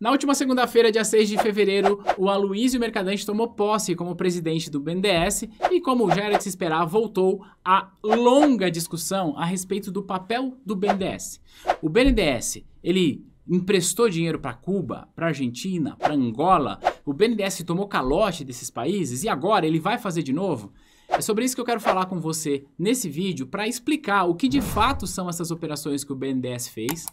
Na última segunda-feira, dia 6 de fevereiro, o Aloysio Mercadante tomou posse como presidente do BNDES e, como já era de se esperar, voltou a longa discussão a respeito do papel do BNDES. O BNDES, ele emprestou dinheiro para Cuba, para Argentina, para Angola, o BNDES tomou calote desses países e agora ele vai fazer de novo? É sobre isso que eu quero falar com você nesse vídeo para explicar o que de fato são essas operações que o BNDES fez.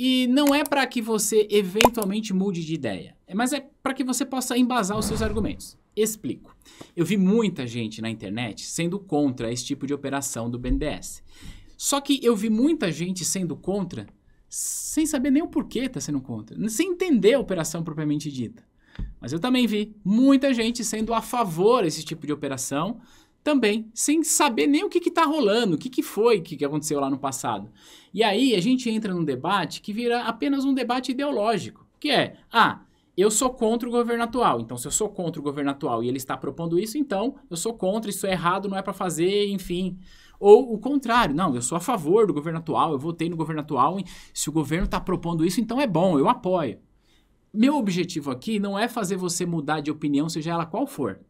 E não é para que você eventualmente mude de ideia, mas é para que você possa embasar os seus argumentos. Explico. Eu vi muita gente na internet sendo contra esse tipo de operação do BNDES. Só que eu vi muita gente sendo contra sem saber nem o porquê está sendo contra, sem entender a operação propriamente dita. Mas eu também vi muita gente sendo a favor desse tipo de operação, também sem saber nem o que está rolando, o que foi que aconteceu lá no passado. E aí a gente entra num debate que vira apenas um debate ideológico, que é, eu sou contra o governo atual, então se eu sou contra o governo atual e ele está propondo isso, então eu sou contra, isso é errado, não é para fazer, enfim. Ou o contrário, não, eu sou a favor do governo atual, eu votei no governo atual, e se o governo está propondo isso, então é bom, eu apoio. Meu objetivo aqui não é fazer você mudar de opinião, seja ela qual for.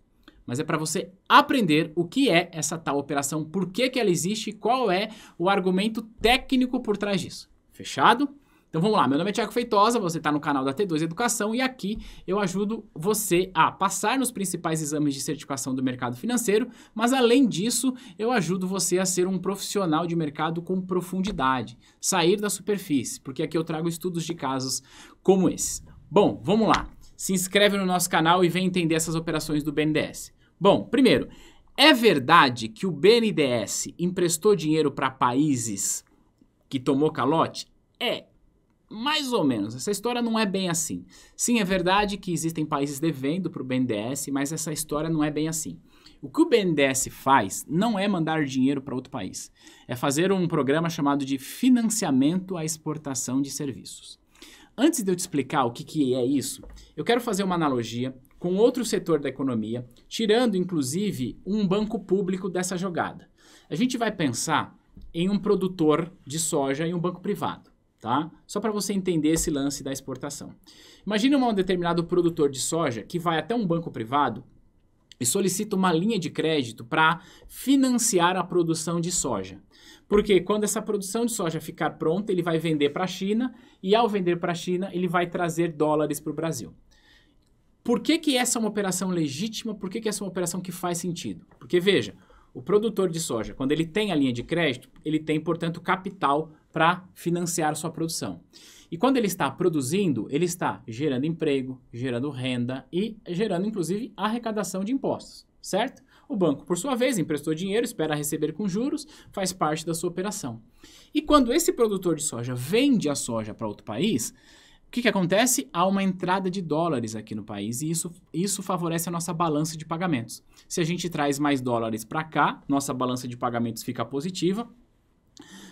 Mas é para você aprender o que é essa tal operação, por que ela existe e qual é o argumento técnico por trás disso. Fechado? Então vamos lá, meu nome é Thiago Feitosa, você está no canal da T2 Educação e aqui eu ajudo você a passar nos principais exames de certificação do mercado financeiro, mas além disso eu ajudo você a ser um profissional de mercado com profundidade, sair da superfície, porque aqui eu trago estudos de casos como esse. Bom, vamos lá, se inscreve no nosso canal e vem entender essas operações do BNDES. Bom, primeiro, é verdade que o BNDES emprestou dinheiro para países que tomou calote? É, mais ou menos. Essa história não é bem assim. Sim, é verdade que existem países devendo para o BNDES, mas essa história não é bem assim. O que o BNDES faz não é mandar dinheiro para outro país. É fazer um programa chamado de financiamento à exportação de serviços. Antes de eu te explicar o que é isso, eu quero fazer uma analogia com outro setor da economia, tirando, inclusive, um banco público dessa jogada. A gente vai pensar em um produtor de soja e um banco privado, tá? Só para você entender esse lance da exportação. Imagina um determinado produtor de soja que vai até um banco privado e solicita uma linha de crédito para financiar a produção de soja. Porque quando essa produção de soja ficar pronta, ele vai vender para a China e ao vender para a China, ele vai trazer dólares para o Brasil. Por que essa é uma operação legítima? Por que essa é uma operação que faz sentido? Porque, veja, o produtor de soja, quando ele tem a linha de crédito, ele tem, portanto, capital para financiar sua produção. E quando ele está produzindo, ele está gerando emprego, gerando renda e gerando, inclusive, arrecadação de impostos, certo? O banco, por sua vez, emprestou dinheiro, espera receber com juros, faz parte da sua operação. E quando esse produtor de soja vende a soja para outro país, o que acontece? Há uma entrada de dólares aqui no país e isso favorece a nossa balança de pagamentos. Se a gente traz mais dólares para cá, nossa balança de pagamentos fica positiva.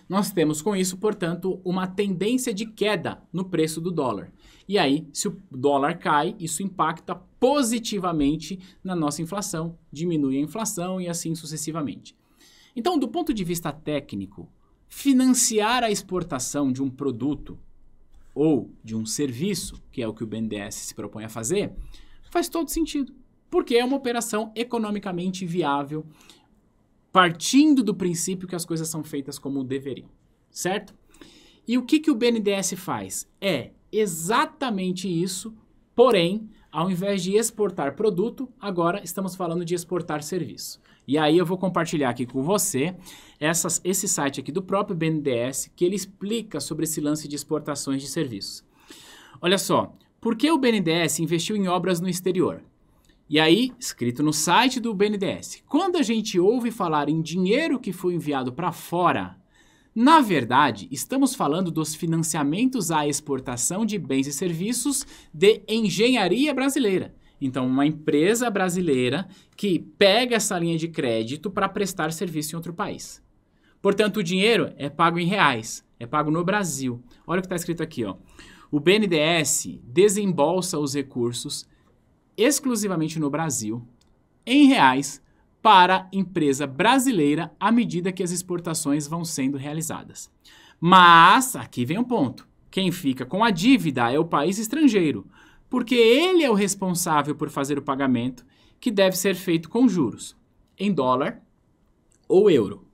Nós temos com isso, portanto, uma tendência de queda no preço do dólar. E aí, se o dólar cai, isso impacta positivamente na nossa inflação, diminui a inflação e assim sucessivamente. Então, do ponto de vista técnico, financiar a exportação de um produto ou de um serviço, que é o que o BNDES se propõe a fazer, faz todo sentido, porque é uma operação economicamente viável, partindo do princípio que as coisas são feitas como deveriam, certo? E o que o BNDES faz? É exatamente isso, porém, ao invés de exportar produto, agora estamos falando de exportar serviço. E aí eu vou compartilhar aqui com você esse site aqui do próprio BNDES, que ele explica sobre esse lance de exportações de serviços. Olha só, por que o BNDES investiu em obras no exterior? E aí, escrito no site do BNDES, quando a gente ouve falar em dinheiro que foi enviado para fora, na verdade, estamos falando dos financiamentos à exportação de bens e serviços de engenharia brasileira. Então, uma empresa brasileira que pega essa linha de crédito para prestar serviço em outro país. Portanto, o dinheiro é pago em reais, é pago no Brasil. Olha o que está escrito aqui, ó. O BNDES desembolsa os recursos exclusivamente no Brasil, em reais, para empresa brasileira à medida que as exportações vão sendo realizadas. Mas, aqui vem um ponto, quem fica com a dívida é o país estrangeiro, porque ele é o responsável por fazer o pagamento, que deve ser feito com juros, em dólar ou euro.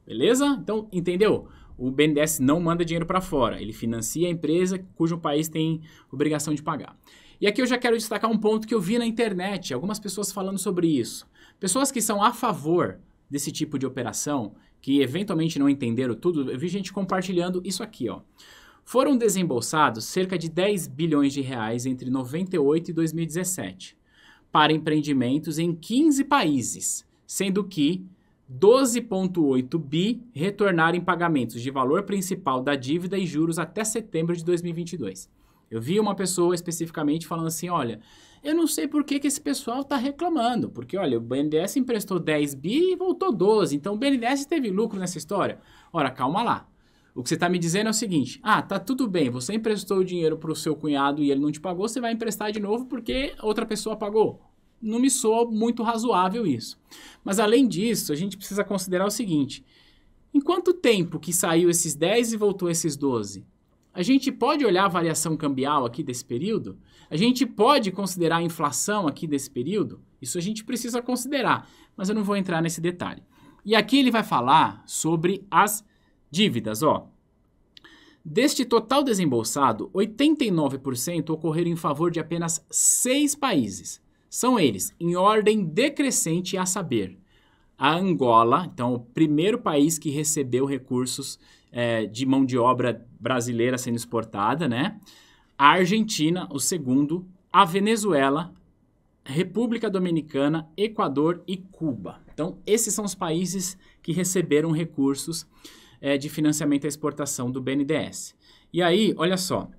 Beleza? Então, entendeu? O BNDES não manda dinheiro para fora, ele financia a empresa cujo país tem obrigação de pagar. E aqui eu já quero destacar um ponto que eu vi na internet, algumas pessoas falando sobre isso. Pessoas que são a favor desse tipo de operação, que eventualmente não entenderam tudo, eu vi gente compartilhando isso aqui, ó. Foram desembolsados cerca de 10 bilhões de reais entre 98 e 2017 para empreendimentos em 15 países, sendo que 12,8 bi retornaram em pagamentos de valor principal da dívida e juros até setembro de 2022. Eu vi uma pessoa especificamente falando assim, olha, eu não sei por que esse pessoal está reclamando, porque olha, o BNDES emprestou 10 bi e voltou 12, então o BNDES teve lucro nessa história. Ora, calma lá. O que você está me dizendo é o seguinte, tá tudo bem, você emprestou o dinheiro para o seu cunhado e ele não te pagou, você vai emprestar de novo porque outra pessoa pagou. Não me soa muito razoável isso. Mas além disso, a gente precisa considerar o seguinte, em quanto tempo que saiu esses 10 e voltou esses 12? A gente pode olhar a variação cambial aqui desse período? A gente pode considerar a inflação aqui desse período? Isso a gente precisa considerar, mas eu não vou entrar nesse detalhe. E aqui ele vai falar sobre as dívidas, ó. Deste total desembolsado, 89% ocorreram em favor de apenas 6 países. São eles, em ordem decrescente a saber, a Angola, então o primeiro país que recebeu recursos de mão de obra brasileira sendo exportada, né? A Argentina, o segundo, a Venezuela, República Dominicana, Equador e Cuba. Então, esses são os países que receberam recursos de financiamento à exportação do BNDES. E aí, olha só,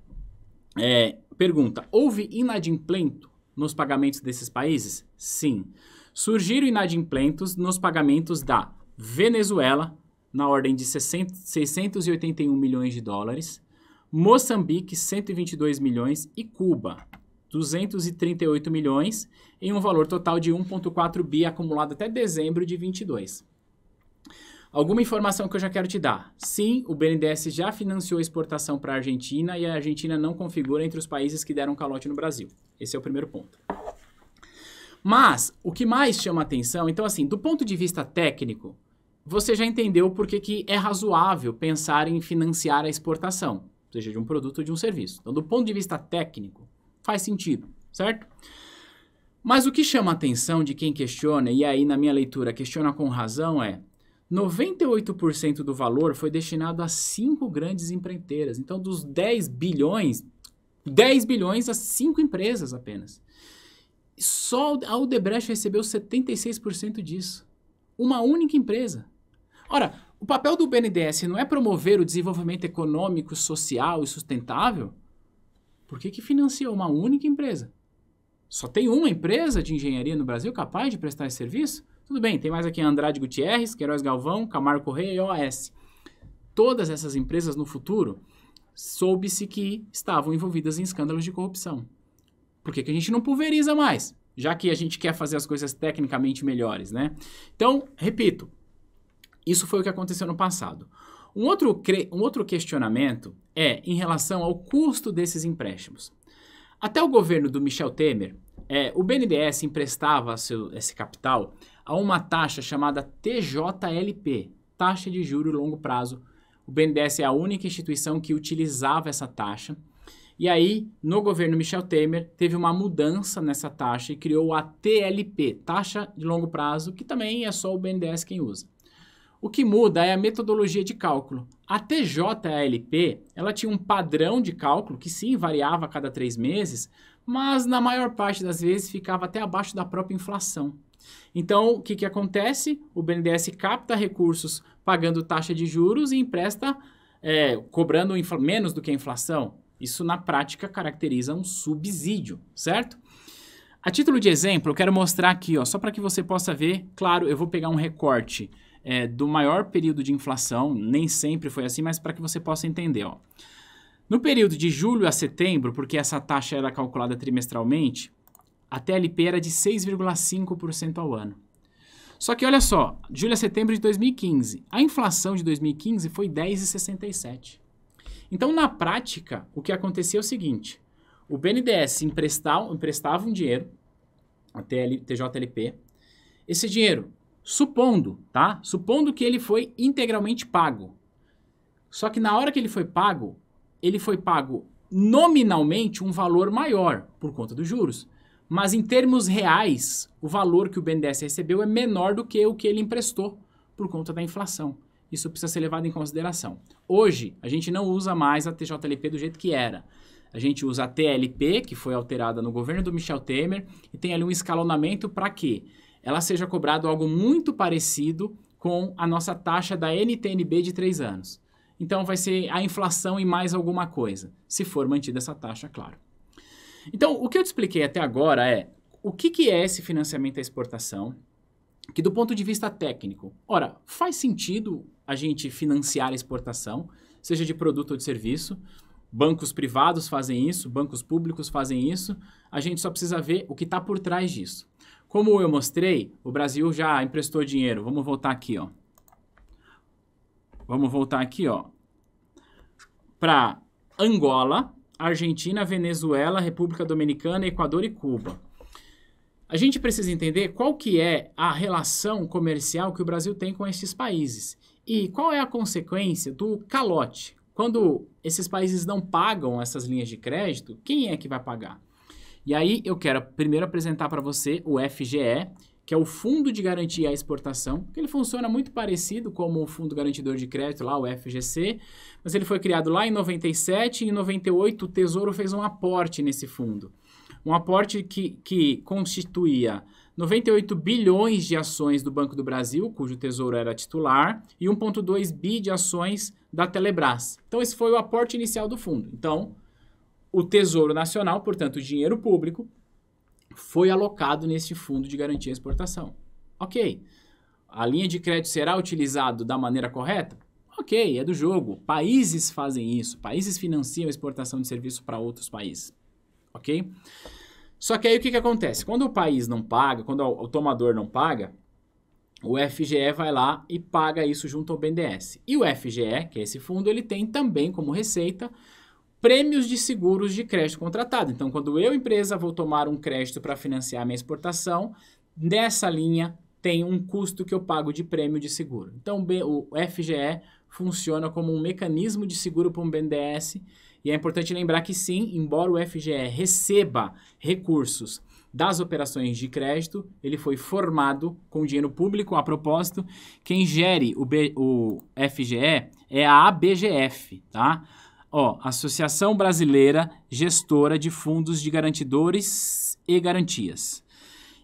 pergunta, houve inadimplento nos pagamentos desses países? Sim. Surgiram inadimplentos nos pagamentos da Venezuela, na ordem de 681 milhões de dólares, Moçambique, 122 milhões e Cuba, 238 milhões, em um valor total de 1,4 bi acumulado até dezembro de 22. Alguma informação que eu já quero te dar. Sim, o BNDES já financiou a exportação para a Argentina e a Argentina não configura entre os países que deram calote no Brasil. Esse é o primeiro ponto. Mas, o que mais chama atenção, então assim, do ponto de vista técnico, você já entendeu por que é razoável pensar em financiar a exportação, seja de um produto ou de um serviço. Então, do ponto de vista técnico, faz sentido, certo? Mas o que chama a atenção de quem questiona, e aí na minha leitura questiona com razão, 98% do valor foi destinado a 5 grandes empreiteiras. Então, dos 10 bilhões a 5 empresas apenas. Só a Odebrecht recebeu 76% disso. Uma única empresa. Ora, o papel do BNDES não é promover o desenvolvimento econômico, social e sustentável? Por que financiou uma única empresa? Só tem uma empresa de engenharia no Brasil capaz de prestar esse serviço? Tudo bem, tem mais aqui Andrade Gutierrez, Queiroz Galvão, Camargo Correia e OAS. Todas essas empresas no futuro soube-se que estavam envolvidas em escândalos de corrupção. Por que a gente não pulveriza mais? Já que a gente quer fazer as coisas tecnicamente melhores, né? Então, repito, isso foi o que aconteceu no passado. Um outro questionamento é em relação ao custo desses empréstimos. Até o governo do Michel Temer, o BNDES emprestava esse capital a uma taxa chamada TJLP, taxa de juros longo prazo. O BNDES é a única instituição que utilizava essa taxa. E aí, no governo Michel Temer, teve uma mudança nessa taxa e criou a TLP, taxa de longo prazo, que também é só o BNDES quem usa. O que muda é a metodologia de cálculo. A TJLP, ela tinha um padrão de cálculo que sim, variava a cada 3 meses, mas na maior parte das vezes ficava até abaixo da própria inflação. Então, o que acontece? O BNDES capta recursos pagando taxa de juros e empresta cobrando menos do que a inflação. Isso, na prática, caracteriza um subsídio, certo? A título de exemplo, eu quero mostrar aqui, ó, só para que você possa ver. Claro, eu vou pegar um recorte do maior período de inflação, nem sempre foi assim, mas para que você possa entender. Ó. No período de julho a setembro, porque essa taxa era calculada trimestralmente, a TLP era de 6,5% ao ano. Só que olha só, julho a setembro de 2015, a inflação de 2015 foi 10,67%. Então, na prática, o que acontecia é o seguinte, o BNDES emprestava um dinheiro, a TJLP, esse dinheiro, supondo que ele foi integralmente pago. Só que na hora que ele foi pago nominalmente um valor maior por conta dos juros. Mas em termos reais, o valor que o BNDES recebeu é menor do que o que ele emprestou por conta da inflação. Isso precisa ser levado em consideração. Hoje, a gente não usa mais a TJLP do jeito que era. A gente usa a TLP, que foi alterada no governo do Michel Temer, e tem ali um escalonamento para que ela seja cobrado algo muito parecido com a nossa taxa da NTNB de 3 anos. Então, vai ser a inflação e mais alguma coisa, se for mantida essa taxa, claro. Então, o que eu te expliquei até agora é o que é esse financiamento à exportação, que do ponto de vista técnico, ora, faz sentido a gente financiar a exportação, seja de produto ou de serviço, bancos privados fazem isso, bancos públicos fazem isso, a gente só precisa ver o que está por trás disso. Como eu mostrei, o Brasil já emprestou dinheiro, vamos voltar aqui, ó. Vamos voltar aqui, ó, para Angola, Argentina, Venezuela, República Dominicana, Equador e Cuba. A gente precisa entender qual que é a relação comercial que o Brasil tem com esses países e qual é a consequência do calote. Quando esses países não pagam essas linhas de crédito, quem é que vai pagar? E aí eu quero primeiro apresentar para você o FGE, que é o Fundo de Garantia à Exportação, que ele funciona muito parecido como o Fundo Garantidor de Crédito, lá, o FGC, mas ele foi criado lá em 97 e em 98 o Tesouro fez um aporte nesse fundo. Um aporte que constituía 98 bilhões de ações do Banco do Brasil, cujo Tesouro era titular, e 1,2 bi de ações da Telebrás. Então, esse foi o aporte inicial do fundo. Então, o Tesouro Nacional, portanto, o dinheiro público, foi alocado nesse fundo de garantia à exportação. Ok. A linha de crédito será utilizada da maneira correta? Ok, é do jogo. Países fazem isso. Países financiam a exportação de serviço para outros países. Ok? Só que aí o que acontece? Quando o país não paga, quando o tomador não paga, o FGE vai lá e paga isso junto ao BNDES. E o FGE, que é esse fundo, ele tem também como receita prêmios de seguros de crédito contratado. Então, quando eu, empresa, vou tomar um crédito para financiar a minha exportação, nessa linha tem um custo que eu pago de prêmio de seguro. Então, o FGE funciona como um mecanismo de seguro para um BNDES. E é importante lembrar que sim, embora o FGE receba recursos das operações de crédito, ele foi formado com dinheiro público. A propósito, quem gere o FGE é a ABGF, tá? Ó, Associação Brasileira Gestora de Fundos de Garantidores e Garantias.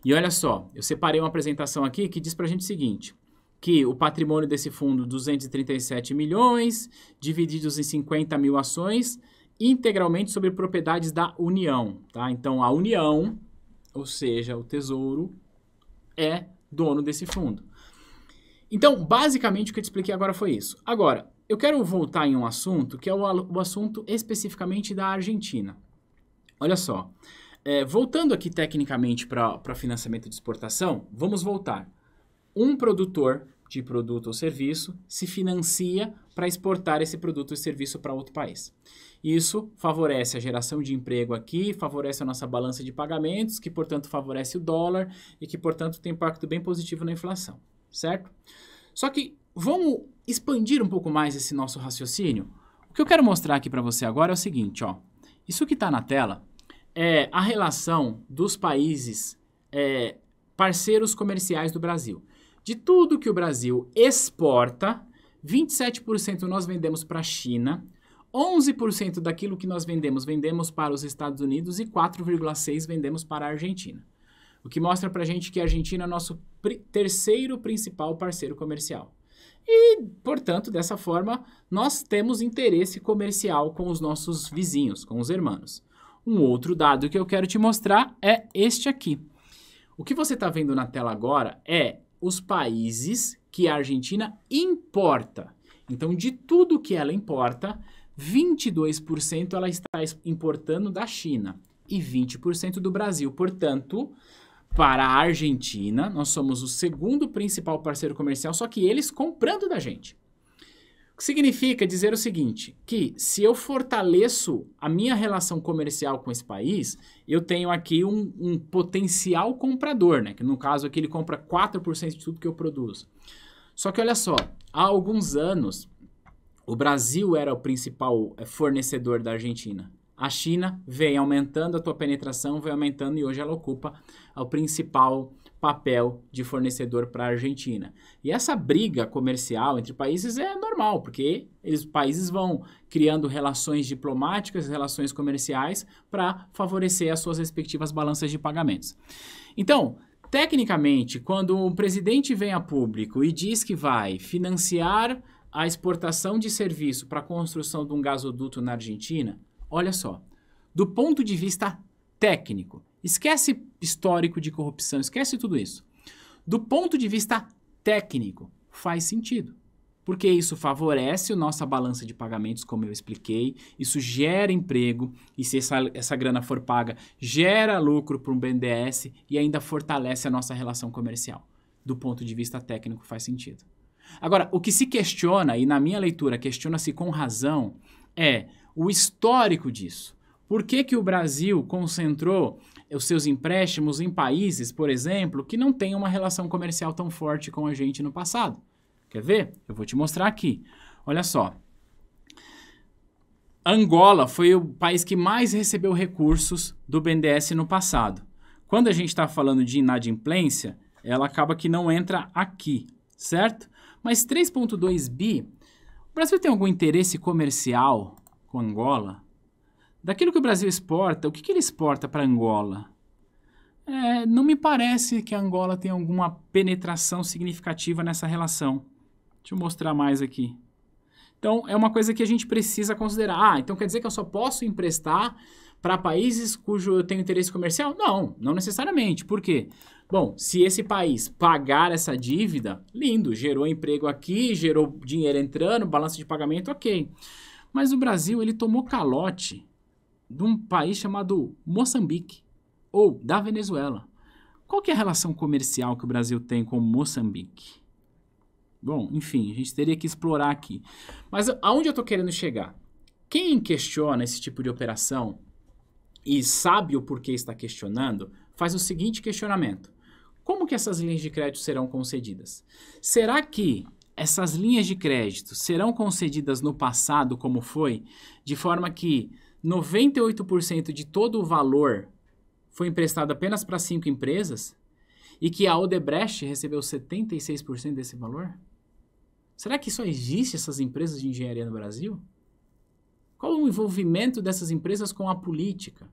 E olha só, eu separei uma apresentação aqui que diz pra gente o seguinte, que o patrimônio desse fundo, 237 milhões, divididos em 50 mil ações, integralmente sobre propriedades da União, tá? Então, a União, ou seja, o Tesouro, é dono desse fundo. Então, basicamente, o que eu te expliquei agora foi isso. Agora, eu quero voltar em um assunto, que é o assunto especificamente da Argentina. Olha só, voltando aqui tecnicamente para financiamento de exportação, vamos voltar. Um produtor de produto ou serviço se financia para exportar esse produto ou serviço para outro país. Isso favorece a geração de emprego aqui, favorece a nossa balança de pagamentos, que, portanto, favorece o dólar e que, portanto, tem impacto bem positivo na inflação, certo? Só que vamos expandir um pouco mais esse nosso raciocínio? O que eu quero mostrar aqui para você agora é o seguinte, ó. Isso que está na tela é a relação dos países parceiros comerciais do Brasil. De tudo que o Brasil exporta, 27% nós vendemos para a China, 11% daquilo que nós vendemos para os Estados Unidos e 4,6% vendemos para a Argentina. O que mostra para a gente que a Argentina é nosso terceiro principal parceiro comercial. E, portanto, dessa forma, nós temos interesse comercial com os nossos vizinhos, com os irmãos. Um outro dado que eu quero te mostrar é este aqui. O que você está vendo na tela agora é os países que a Argentina importa. Então, de tudo que ela importa, 22% ela está importando da China e 20% do Brasil. Portanto, para a Argentina, nós somos o segundo principal parceiro comercial, só que eles comprando da gente. O que que significa dizer o seguinte, que se eu fortaleço a minha relação comercial com esse país, eu tenho aqui um potencial comprador, né? Que no caso aqui ele compra 4% de tudo que eu produzo. Só que olha só, há alguns anos o Brasil era o principal fornecedor da Argentina. A China vem aumentando, a tua penetração vem aumentando e hoje ela ocupa o principal papel de fornecedor para a Argentina. E essa briga comercial entre países é normal, porque os países vão criando relações diplomáticas, relações comerciais para favorecer as suas respectivas balanças de pagamentos. Então, tecnicamente, quando um presidente vem a público e diz que vai financiar a exportação de serviço para a construção de um gasoduto na Argentina, olha só, do ponto de vista técnico, esquece histórico de corrupção, esquece tudo isso. Do ponto de vista técnico, faz sentido. Porque isso favorece a nossa balança de pagamentos, como eu expliquei, isso gera emprego, e se essa grana for paga, gera lucro para um BNDES e ainda fortalece a nossa relação comercial. Do ponto de vista técnico, faz sentido. Agora, o que se questiona, e na minha leitura questiona-se com razão, é o histórico disso. Por que que o Brasil concentrou os seus empréstimos em países, por exemplo, que não têm uma relação comercial tão forte com a gente no passado? Quer ver? Eu vou te mostrar aqui. Olha só. Angola foi o país que mais recebeu recursos do BNDES no passado. Quando a gente está falando de inadimplência, ela acaba que não entra aqui, certo? Mas 3,2 bi, o Brasil tem algum interesse comercial com Angola? Daquilo que o Brasil exporta, o que ele exporta para Angola? Não me parece que a Angola tenha alguma penetração significativa nessa relação. Deixa eu mostrar mais aqui. Então, é uma coisa que a gente precisa considerar. Então quer dizer que eu só posso emprestar para países cujo eu tenho interesse comercial? Não, não necessariamente. Por quê? Bom, se esse país pagar essa dívida, lindo, gerou emprego aqui, gerou dinheiro entrando, balança de pagamento, ok. Mas o Brasil, ele tomou calote de um país chamado Moçambique, ou da Venezuela. Qual que é a relação comercial que o Brasil tem com Moçambique? Bom, enfim, a gente teria que explorar aqui. Mas aonde eu estou querendo chegar? Quem questiona esse tipo de operação e sabe o porquê está questionando, faz o seguinte questionamento. Como que essas linhas de crédito serão concedidas? Será que essas linhas de crédito serão concedidas no passado, como foi, de forma que 98% de todo o valor foi emprestado apenas para 5 empresas e que a Odebrecht recebeu 76% desse valor? Será que só existe essas empresas de engenharia no Brasil? Qual o envolvimento dessas empresas com a política?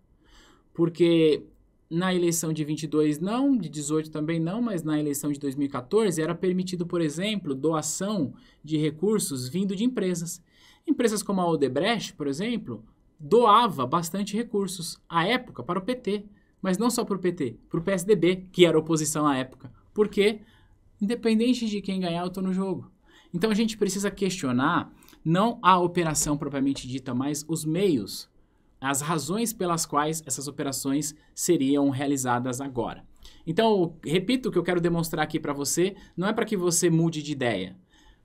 Porque na eleição de 22 não, de 18 também não, mas na eleição de 2014 era permitido, por exemplo, doação de recursos vindo de empresas. Empresas como a Odebrecht, por exemplo, doava bastante recursos à época para o PT, mas não só para o PT, para o PSDB, que era oposição à época. Porque, independente de quem ganhar, eu estou no jogo. Então a gente precisa questionar não a operação propriamente dita, mas os meios, as razões pelas quais essas operações seriam realizadas agora. Então, repito, o que eu quero demonstrar aqui para você não é para que você mude de ideia,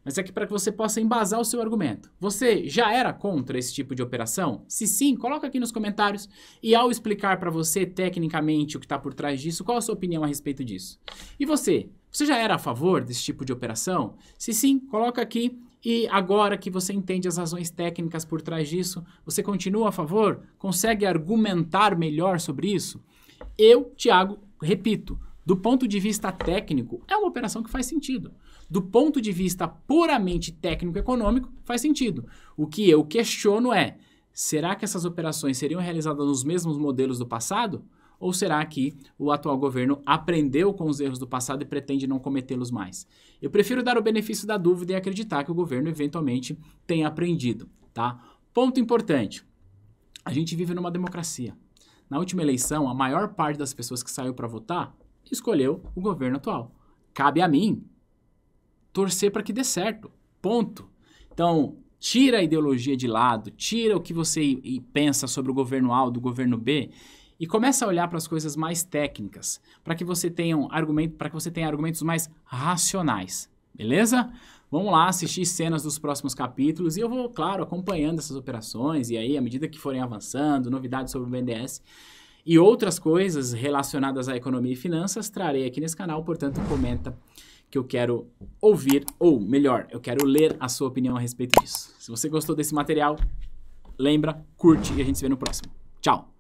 mas é para que você possa embasar o seu argumento. Você já era contra esse tipo de operação? Se sim, coloca aqui nos comentários e ao explicar para você tecnicamente o que está por trás disso, qual a sua opinião a respeito disso? E você já era a favor desse tipo de operação? Se sim, coloca aqui. E agora que você entende as razões técnicas por trás disso, você continua a favor? Consegue argumentar melhor sobre isso? Eu, Thiago, repito, do ponto de vista técnico, é uma operação que faz sentido. Do ponto de vista puramente técnico-econômico, faz sentido. O que eu questiono é, será que essas operações seriam realizadas nos mesmos modelos do passado? Ou será que o atual governo aprendeu com os erros do passado e pretende não cometê-los mais? Eu prefiro dar o benefício da dúvida e acreditar que o governo eventualmente tenha aprendido, tá? Ponto importante. A gente vive numa democracia. Na última eleição, a maior parte das pessoas que saiu para votar escolheu o governo atual. Cabe a mim torcer para que dê certo. Ponto. Então, tira a ideologia de lado, tira o que você pensa sobre o governo A ou do governo B e começa a olhar para as coisas mais técnicas, para que você tenha argumentos mais racionais, beleza? Vamos lá assistir cenas dos próximos capítulos e eu vou, claro, acompanhando essas operações e aí, à medida que forem avançando, novidades sobre o BNDES e outras coisas relacionadas à economia e finanças, trarei aqui nesse canal, portanto, comenta que eu quero ouvir, ou melhor, eu quero ler a sua opinião a respeito disso. Se você gostou desse material, lembra, curte e a gente se vê no próximo. Tchau!